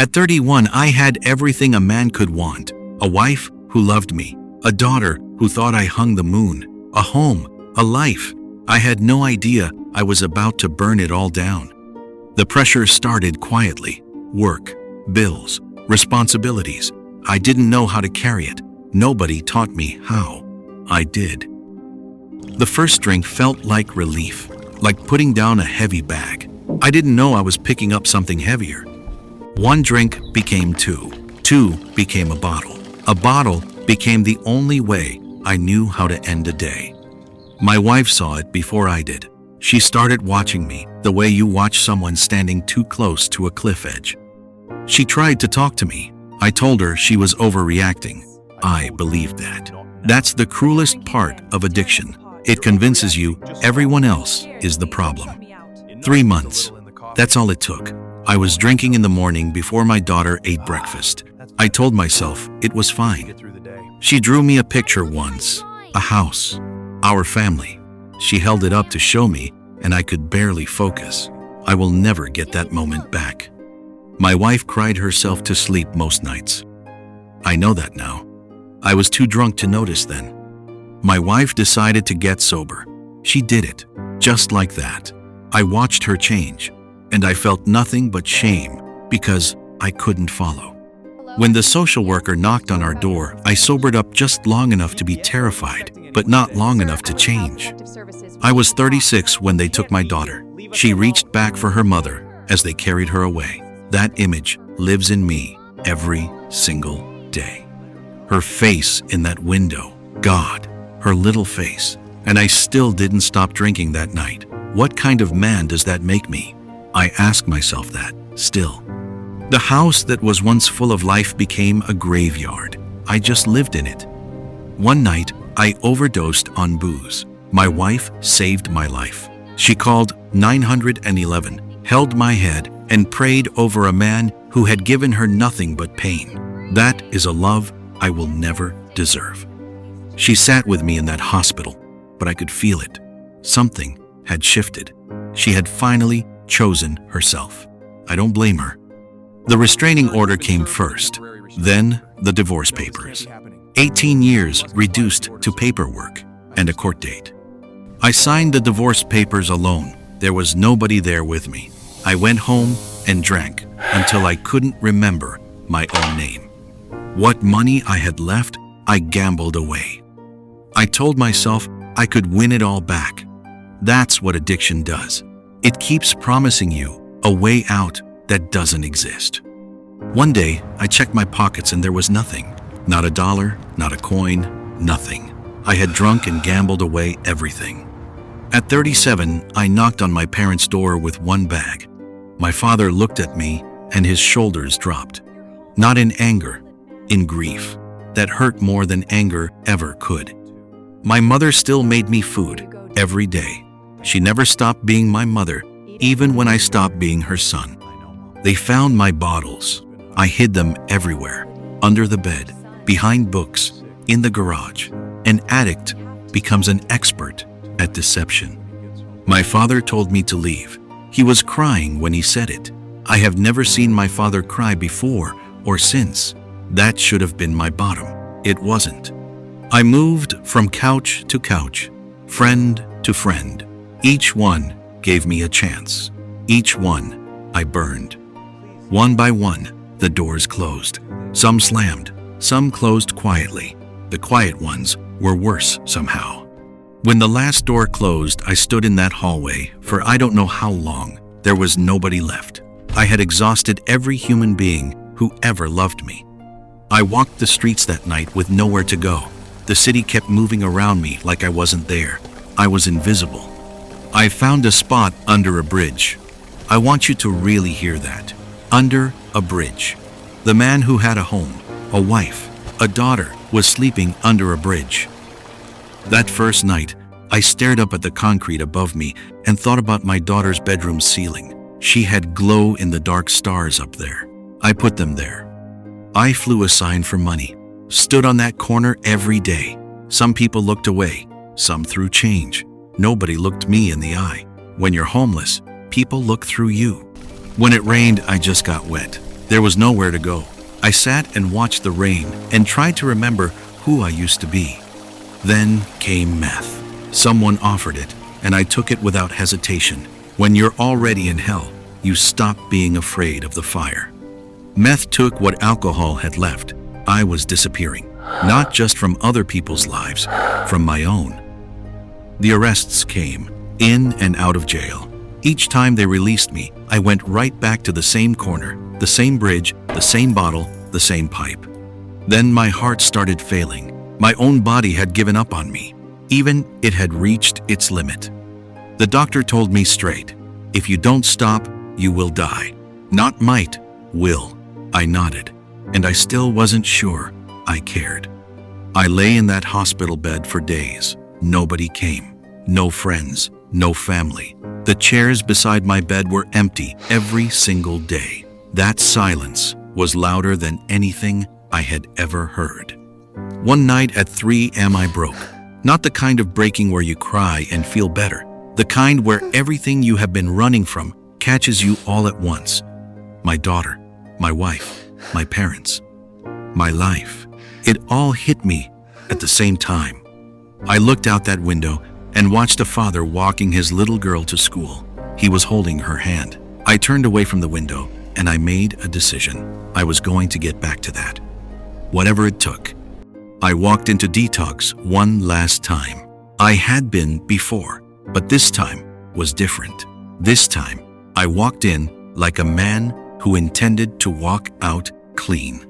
At 31, I had everything a man could want. A wife who loved me, a daughter who thought I hung the moon, a home, a life. I had no idea I was about to burn it all down. The pressure started quietly. Work, bills, responsibilities. I didn't know how to carry it. Nobody taught me how. I did. The first drink felt like relief, like putting down a heavy bag. I didn't know I was picking up something heavier. One drink became two. Two became a bottle. A bottle became the only way I knew how to end a day. My wife saw it before I did. She started watching me the way you watch someone standing too close to a cliff edge. She tried to talk to me. I told her she was overreacting. I believed that. That's the cruelest part of addiction. It convinces you everyone else is the problem. 3 months. That's all it took. I was drinking in the morning before my daughter ate breakfast. I told myself it was fine. She drew me a picture once, a house, our family. She held it up to show me, and I could barely focus. I will never get that moment back. My wife cried herself to sleep most nights. I know that now. I was too drunk to notice then. My wife decided to get sober. She did it, just like that. I watched her change, and I felt nothing but shame because I couldn't follow. When the social worker knocked on our door, I sobered up just long enough to be terrified, but not long enough to change. I was 36 when they took my daughter. She reached back for her mother as they carried her away. That image lives in me every single day. Her face in that window, God, her little face. And I still didn't stop drinking that night. What kind of man does that make me? I ask myself that, still. The house that was once full of life became a graveyard. I just lived in it. One night, I overdosed on booze. My wife saved my life. She called 911, held my head, and prayed over a man who had given her nothing but pain. That is a love I will never deserve. She sat with me in that hospital, but I could feel it. Something had shifted. She had finally chosen herself. I don't blame her. The restraining order came first, then the divorce papers. 18 years reduced to paperwork and a court date. I signed the divorce papers alone. There was nobody there with me. I went home and drank until I couldn't remember my own name. What money I had left, I gambled away. I told myself I could win it all back. That's what addiction does. It keeps promising you a way out that doesn't exist. One day, I checked my pockets and there was nothing. Not a dollar, not a coin, nothing. I had drunk and gambled away everything. At 37, I knocked on my parents' door with one bag. My father looked at me and his shoulders dropped. Not in anger, in grief. That hurt more than anger ever could. My mother still made me food every day. She never stopped being my mother, even when I stopped being her son. They found my bottles. I hid them everywhere, under the bed, behind books, in the garage. An addict becomes an expert at deception. My father told me to leave. He was crying when he said it. I have never seen my father cry before or since. That should have been my bottom. It wasn't. I moved from couch to couch, friend to friend. Each one gave me a chance. Each one I burned. One by one, the doors closed. Some slammed, some closed quietly. The quiet ones were worse somehow. When the last door closed, I stood in that hallway for I don't know how long. There was nobody left. I had exhausted every human being who ever loved me. I walked the streets that night with nowhere to go. The city kept moving around me like I wasn't there. I was invisible. I found a spot under a bridge. I want you to really hear that. Under a bridge. The man who had a home, a wife, a daughter was sleeping under a bridge. That first night, I stared up at the concrete above me and thought about my daughter's bedroom ceiling. She had glow-in-the-dark stars up there. I put them there. I flew a sign for money, stood on that corner every day. Some people looked away, some threw change. Nobody looked me in the eye. When you're homeless, people look through you. When it rained, I just got wet. There was nowhere to go. I sat and watched the rain and tried to remember who I used to be. Then came meth. Someone offered it, and I took it without hesitation. When you're already in hell, you stop being afraid of the fire. Meth took what alcohol had left. I was disappearing, not just from other people's lives, from my own. The arrests came, in and out of jail. Each time they released me, I went right back to the same corner, the same bridge, the same bottle, the same pipe. Then my heart started failing. My own body had given up on me. Even it had reached its limit. The doctor told me straight, if you don't stop, you will die. Not might, will. I nodded, and I still wasn't sure I cared. I lay in that hospital bed for days. Nobody came. No friends, no family. The chairs beside my bed were empty every single day. That silence was louder than anything I had ever heard. One night at 3 a.m. I broke. Not the kind of breaking where you cry and feel better. The kind where everything you have been running from catches you all at once. My daughter, my wife, my parents, my life. It all hit me at the same time. I looked out that window and watched a father walking his little girl to school. He was holding her hand. I turned away from the window and I made a decision. I was going to get back to that. Whatever it took. I walked into detox one last time. I had been before, but this time was different. This time, I walked in like a man who intended to walk out clean.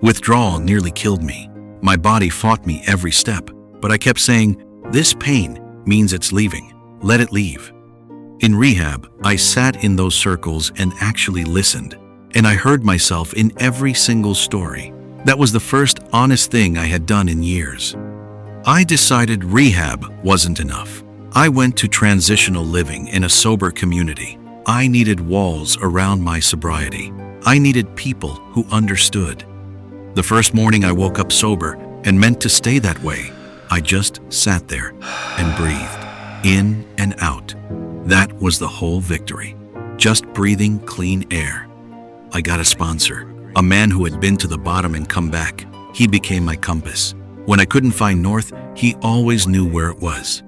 Withdrawal nearly killed me. My body fought me every step, but I kept saying, this pain means it's leaving. Let it leave. In rehab, I sat in those circles and actually listened, and I heard myself in every single story. That was the first honest thing I had done in years. I decided rehab wasn't enough. I went to transitional living in a sober community. I needed walls around my sobriety. I needed people who understood. The first morning I woke up sober and meant to stay that way. I just sat there and breathed, in and out. That was the whole victory. Just breathing clean air. I got a sponsor. A man who had been to the bottom and come back. He became my compass. When I couldn't find north, he always knew where it was.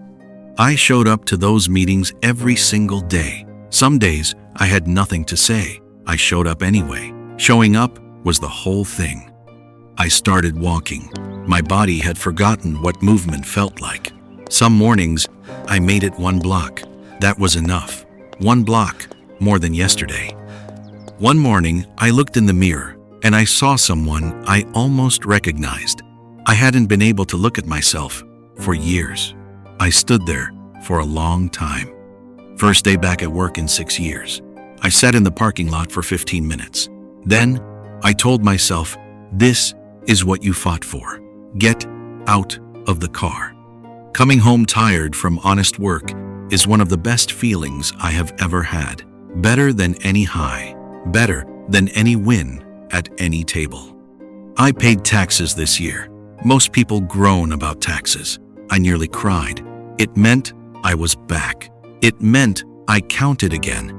I showed up to those meetings every single day. Some days, I had nothing to say. I showed up anyway. Showing up was the whole thing. I started walking. My body had forgotten what movement felt like. Some mornings, I made it 1 block. That was enough. 1 block, more than yesterday. One morning, I looked in the mirror and I saw someone I almost recognized. I hadn't been able to look at myself for years. I stood there for a long time. First day back at work in 6 years. I sat in the parking lot for 15 minutes. Then, I told myself, this is what you fought for. Get out of the car. Coming home tired from honest work is one of the best feelings I have ever had. Better than any high. Better than any win at any table. I paid taxes this year. Most people groan about taxes. I nearly cried. It meant I was back. It meant I counted again.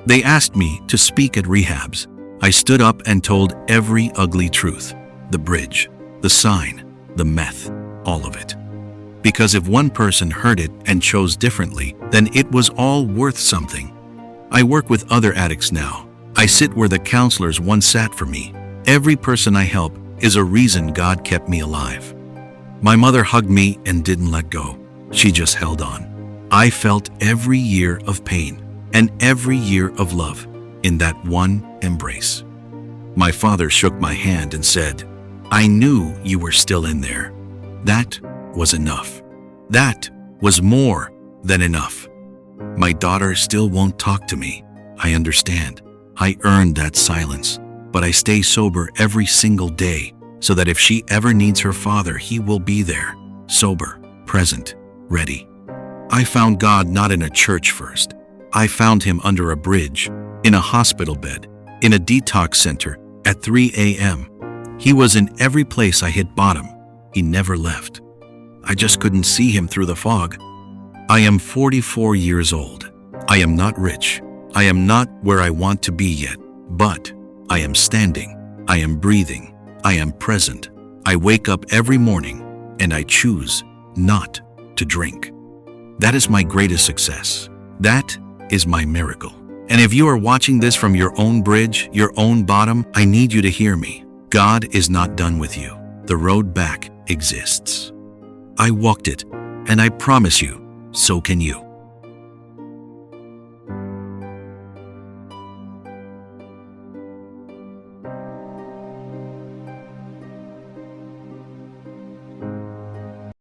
They asked me to speak at rehabs. I stood up and told every ugly truth. The bridge, the sign, the meth, all of it. Because if one person heard it and chose differently, then it was all worth something. I work with other addicts now. I sit where the counselors once sat for me. Every person I help is a reason God kept me alive. My mother hugged me and didn't let go. She just held on. I felt every year of pain and every year of love in that one embrace. My father shook my hand and said, I knew you were still in there. That was enough. That was more than enough. My daughter still won't talk to me. I understand. I earned that silence, but I stay sober every single day so that if she ever needs her father, he will be there, sober, present, ready. I found God not in a church first. I found him under a bridge, in a hospital bed, in a detox center at 3 a.m. He was in every place I hit bottom. He never left. I just couldn't see him through the fog. I am 44 years old. I am not rich. I am not where I want to be yet, but I am standing. I am breathing. I am present. I wake up every morning and I choose not to drink. That is my greatest success. That is my miracle. And if you are watching this from your own bridge, your own bottom, I need you to hear me. God is not done with you. The road back exists. I walked it, and I promise you, so can you.